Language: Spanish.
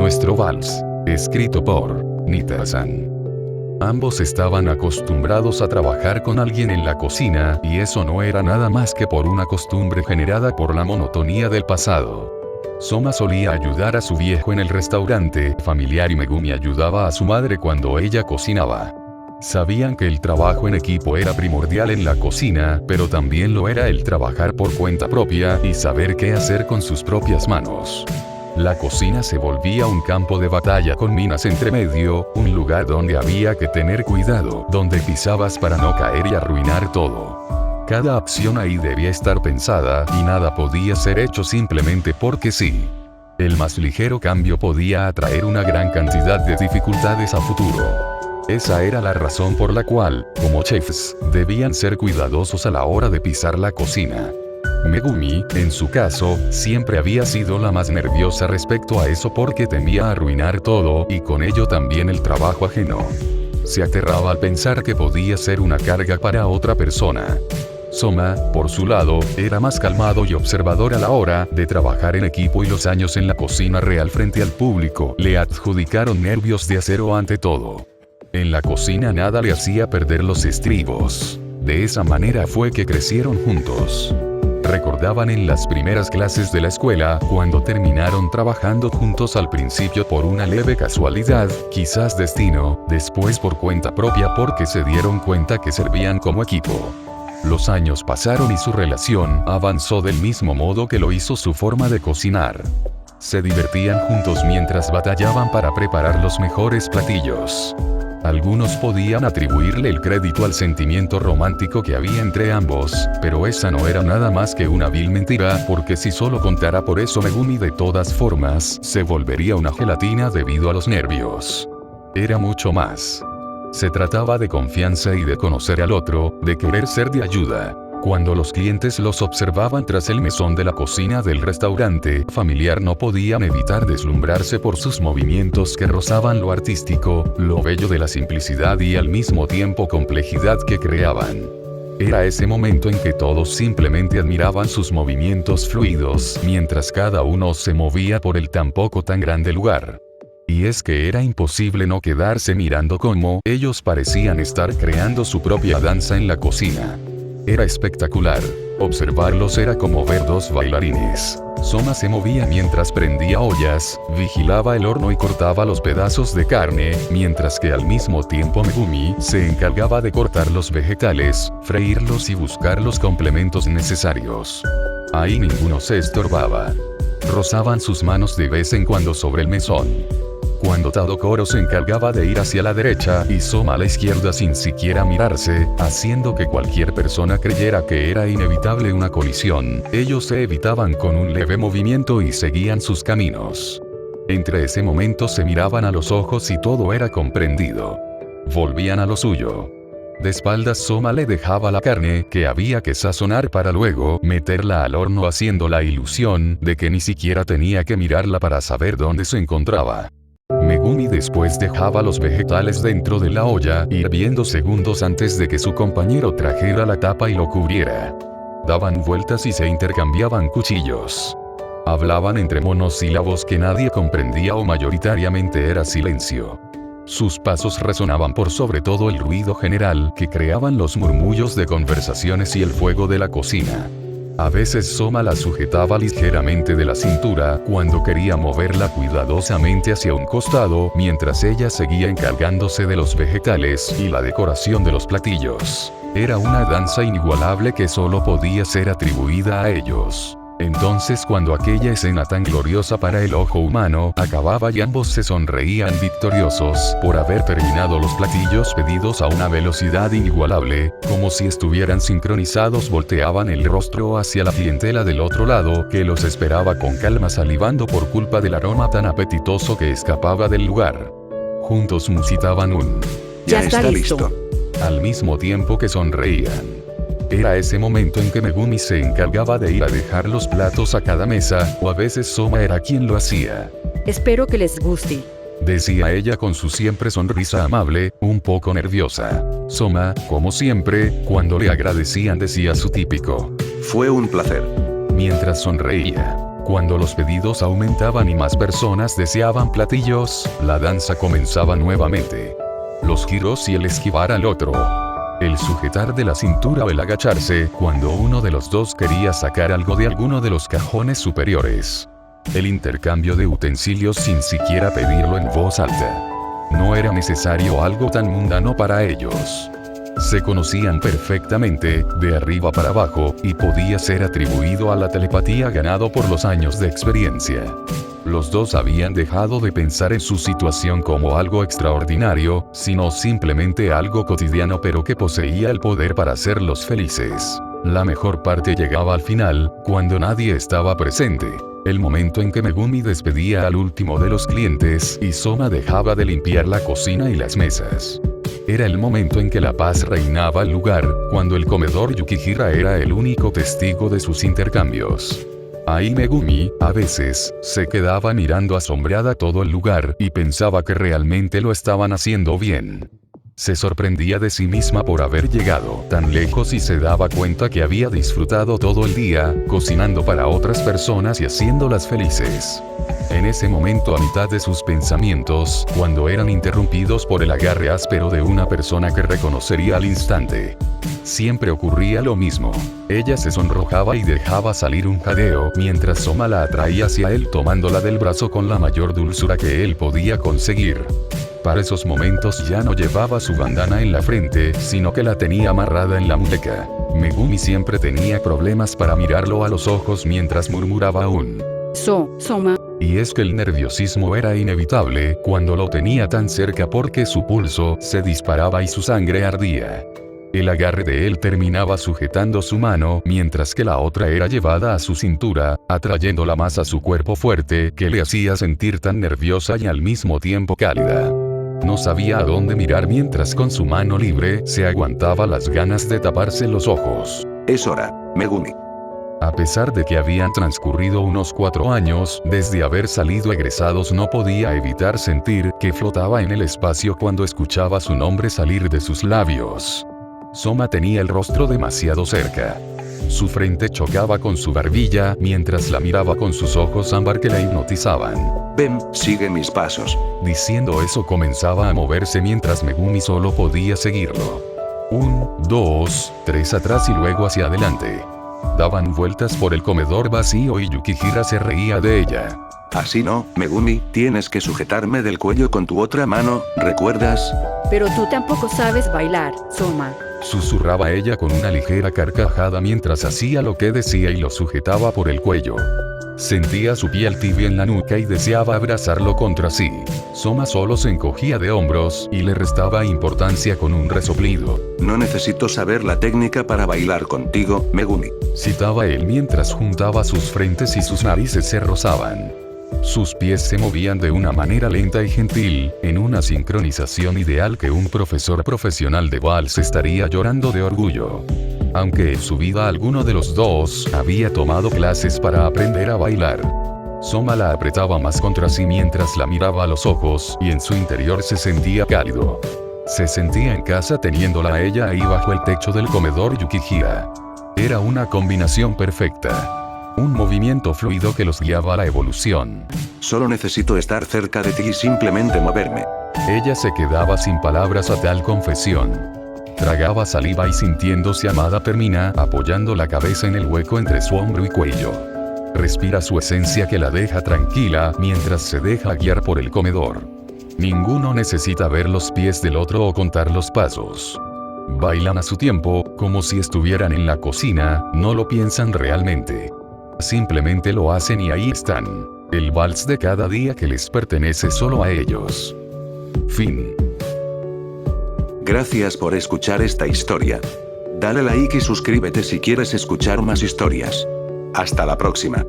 Nuestro vals, escrito por Nita-san. Ambos estaban acostumbrados a trabajar con alguien en la cocina, y eso no era nada más que por una costumbre generada por la monotonía del pasado. Soma solía ayudar a su viejo en el restaurante familiar y Megumi ayudaba a su madre cuando ella cocinaba. Sabían que el trabajo en equipo era primordial en la cocina, pero también lo era el trabajar por cuenta propia y saber qué hacer con sus propias manos. La cocina se volvía un campo de batalla con minas entre medio, un lugar donde había que tener cuidado, donde pisabas para no caer y arruinar todo. Cada acción ahí debía estar pensada, y nada podía ser hecho simplemente porque sí. El más ligero cambio podía atraer una gran cantidad de dificultades a futuro. Esa era la razón por la cual, como chefs, debían ser cuidadosos a la hora de pisar la cocina. Megumi, en su caso, siempre había sido la más nerviosa respecto a eso porque temía arruinar todo y con ello también el trabajo ajeno. Se aterraba al pensar que podía ser una carga para otra persona. Soma, por su lado, era más calmado y observador a la hora de trabajar en equipo y los años en la cocina real frente al público le adjudicaron nervios de acero ante todo. En la cocina nada le hacía perder los estribos. De esa manera fue que crecieron juntos. Recordaban en las primeras clases de la escuela, cuando terminaron trabajando juntos al principio por una leve casualidad, quizás destino, después por cuenta propia porque se dieron cuenta que servían como equipo. Los años pasaron y su relación avanzó del mismo modo que lo hizo su forma de cocinar. Se divertían juntos mientras batallaban para preparar los mejores platillos. Algunos podían atribuirle el crédito al sentimiento romántico que había entre ambos, pero esa no era nada más que una vil mentira, porque si solo contara por eso Megumi de todas formas, se volvería una gelatina debido a los nervios. Era mucho más. Se trataba de confianza y de conocer al otro, de querer ser de ayuda. Cuando los clientes los observaban tras el mesón de la cocina del restaurante familiar no podían evitar deslumbrarse por sus movimientos que rozaban lo artístico, lo bello de la simplicidad y al mismo tiempo complejidad que creaban. Era ese momento en que todos simplemente admiraban sus movimientos fluidos mientras cada uno se movía por el tampoco tan grande lugar. Y es que era imposible no quedarse mirando cómo ellos parecían estar creando su propia danza en la cocina. Era espectacular. Observarlos era como ver dos bailarines. Soma se movía mientras prendía ollas, vigilaba el horno y cortaba los pedazos de carne, mientras que al mismo tiempo Megumi se encargaba de cortar los vegetales, freírlos y buscar los complementos necesarios. Ahí ninguno se estorbaba. Rozaban sus manos de vez en cuando sobre el mesón. Cuando Tadokoro se encargaba de ir hacia la derecha y Soma a la izquierda sin siquiera mirarse, haciendo que cualquier persona creyera que era inevitable una colisión, ellos se evitaban con un leve movimiento y seguían sus caminos. Entre ese momento se miraban a los ojos y todo era comprendido. Volvían a lo suyo. De espaldas Soma le dejaba la carne que había que sazonar para luego meterla al horno haciendo la ilusión de que ni siquiera tenía que mirarla para saber dónde se encontraba. Megumi después dejaba los vegetales dentro de la olla, hirviendo segundos antes de que su compañero trajera la tapa y lo cubriera. Daban vueltas y se intercambiaban cuchillos. Hablaban entre monosílabos que nadie comprendía o mayoritariamente era silencio. Sus pasos resonaban por sobre todo el ruido general que creaban los murmullos de conversaciones y el fuego de la cocina. A veces Soma la sujetaba ligeramente de la cintura cuando quería moverla cuidadosamente hacia un costado mientras ella seguía encargándose de los vegetales y la decoración de los platillos. Era una danza inigualable que solo podía ser atribuida a ellos. Entonces cuando aquella escena tan gloriosa para el ojo humano acababa y ambos se sonreían victoriosos por haber terminado los platillos pedidos a una velocidad inigualable, como si estuvieran sincronizados, volteaban el rostro hacia la clientela del otro lado que los esperaba con calma salivando por culpa del aroma tan apetitoso que escapaba del lugar. Juntos musitaban un "Ya está listo", al mismo tiempo que sonreían. Era ese momento en que Megumi se encargaba de ir a dejar los platos a cada mesa, o a veces Soma era quien lo hacía. "Espero que les guste", decía ella con su siempre sonrisa amable, un poco nerviosa. Soma, como siempre, cuando le agradecían decía su típico "Fue un placer", mientras sonreía. Cuando los pedidos aumentaban y más personas deseaban platillos, la danza comenzaba nuevamente. Los giros y el esquivar al otro. El sujetar de la cintura o el agacharse cuando uno de los dos quería sacar algo de alguno de los cajones superiores. El intercambio de utensilios sin siquiera pedirlo en voz alta. No era necesario algo tan mundano para ellos. Se conocían perfectamente, de arriba para abajo, y podía ser atribuido a la telepatía ganado por los años de experiencia. Los dos habían dejado de pensar en su situación como algo extraordinario, sino simplemente algo cotidiano pero que poseía el poder para hacerlos felices. La mejor parte llegaba al final, cuando nadie estaba presente. El momento en que Megumi despedía al último de los clientes y Soma dejaba de limpiar la cocina y las mesas. Era el momento en que la paz reinaba el lugar, cuando el comedor Yukihira era el único testigo de sus intercambios. Ahí Megumi, a veces, se quedaba mirando asombrada todo el lugar y pensaba que realmente lo estaban haciendo bien. Se sorprendía de sí misma por haber llegado tan lejos y se daba cuenta que había disfrutado todo el día, cocinando para otras personas y haciéndolas felices. En ese momento, a mitad de sus pensamientos, cuando eran interrumpidos por el agarre áspero de una persona que reconocería al instante. Siempre ocurría lo mismo. Ella se sonrojaba y dejaba salir un jadeo, mientras Soma la atraía hacia él tomándola del brazo con la mayor dulzura que él podía conseguir. Para esos momentos ya no llevaba su bandana en la frente, sino que la tenía amarrada en la muñeca. Megumi siempre tenía problemas para mirarlo a los ojos mientras murmuraba aún. Soma. Y es que el nerviosismo era inevitable cuando lo tenía tan cerca porque su pulso se disparaba y su sangre ardía. El agarre de él terminaba sujetando su mano mientras que la otra era llevada a su cintura, atrayéndola más a su cuerpo fuerte que le hacía sentir tan nerviosa y al mismo tiempo cálida. No sabía a dónde mirar mientras con su mano libre se aguantaba las ganas de taparse los ojos. Es hora, Megumi. A pesar de que habían transcurrido unos 4 años desde haber salido egresados, no podía evitar sentir que flotaba en el espacio cuando escuchaba su nombre salir de sus labios. Soma tenía el rostro demasiado cerca. Su frente chocaba con su barbilla mientras la miraba con sus ojos ámbar que la hipnotizaban. Ven, sigue mis pasos. Diciendo eso comenzaba a moverse mientras Megumi solo podía seguirlo. 1, 2, 3 atrás y luego hacia adelante. Daban vueltas por el comedor vacío y Yukihira se reía de ella. Así no, Megumi, tienes que sujetarme del cuello con tu otra mano, ¿recuerdas? Pero tú tampoco sabes bailar, Soma. Susurraba ella con una ligera carcajada mientras hacía lo que decía y lo sujetaba por el cuello. Sentía su piel tibia en la nuca y deseaba abrazarlo contra sí. Soma solo se encogía de hombros y le restaba importancia con un resoplido. No necesito saber la técnica para bailar contigo, Megumi. Citaba él mientras juntaba sus frentes y sus narices se rozaban. Sus pies se movían de una manera lenta y gentil, en una sincronización ideal que un profesor profesional de vals estaría llorando de orgullo. Aunque en su vida alguno de los dos había tomado clases para aprender a bailar. Soma la apretaba más contra sí mientras la miraba a los ojos y en su interior se sentía cálido. Se sentía en casa teniéndola a ella ahí bajo el techo del comedor Yukihira. Era una combinación perfecta. Un movimiento fluido que los guiaba a la evolución. Solo necesito estar cerca de ti y simplemente moverme. Ella se quedaba sin palabras a tal confesión. Tragaba saliva y sintiéndose amada termina apoyando la cabeza en el hueco entre su hombro y cuello. Respira su esencia que la deja tranquila mientras se deja guiar por el comedor. Ninguno necesita ver los pies del otro o contar los pasos. Bailan a su tiempo, como si estuvieran en la cocina, no lo piensan realmente. Simplemente lo hacen y ahí están. El vals de cada día que les pertenece solo a ellos. Fin. Gracias por escuchar esta historia. Dale like y suscríbete si quieres escuchar más historias. Hasta la próxima.